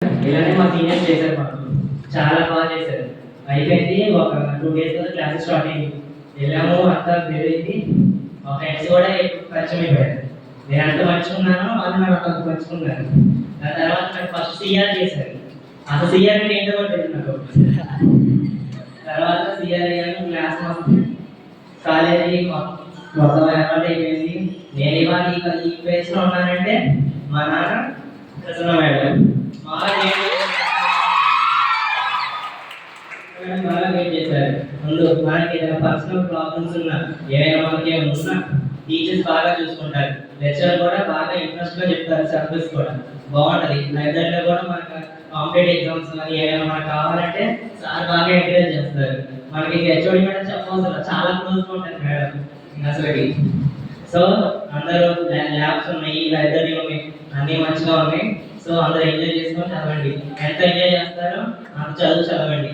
ఇలానే మా సీనియర్స్ చేశారు, మాకు చాలా బాగా చేశారు. అయిపోయింది, ఒక 2 days తర్వాత క్లాసెస్ స్టార్ట్ అయింది. వెళ్ళాము, అంతా జరిగింది. మా ఫ్రెండ్స్ కూడా పరిచయం అయిపోయారు. నేను అంత పంచుకున్నాను, వాళ్ళు నాకు అంత పంచుకున్నారు. ఆ తర్వాత నాకు ఫస్ట్ సిఆర్ చేశారు. అసలు సిఆర్ అంటే ఏంటో కూడా తెలియదు నాకు. తర్వాత సిఆర్ అయ్యాను, క్లాస్ కాలేజీ మొత్తం అలవాటు అయిపోయింది. నేను ఇవాళ ఈ ప్లేస్లో ఉన్నానంటే మా నాన్న ప్రసన్న మేడం బాగా వెయిట్ చేశారు. ముందు మనకి ఏదైనా పర్సనల్ ప్రాబ్లమ్స్ ఉన్నా, ఏమైనా మనకి ఉన్నా టీచర్స్ బాగా చూసుకుంటారు. లెక్చర్ కూడా బాగా ఇంట్రెస్ట్గా చెప్తారు. సర్వీస్ కూడా బాగుంటుంది. లైబ్రరీలో కూడా మనకు కాంపిటేటివ్ ఎగ్జామ్స్ కానీ ఏమైనా మనకు కావాలంటే సార్ బాగా ఎంకరేజ్ చేస్తారు. మనకి హెచ్ఓడి మేడం చెప్పవసరం, చాలా క్లోజ్గా ఉంటారు మేడం అసలుకి. సో అందరూ ల్యాబ్స్ ఉన్నాయి, లైబ్రరీ ఉన్నాయి, అన్నీ మంచిగా ఉన్నాయి. సో అందరూ ఎంజాయ్ చేసుకొని చదవండి. ఎంత ఎంజాయ్ చేస్తారో అంత చదువు చదవండి.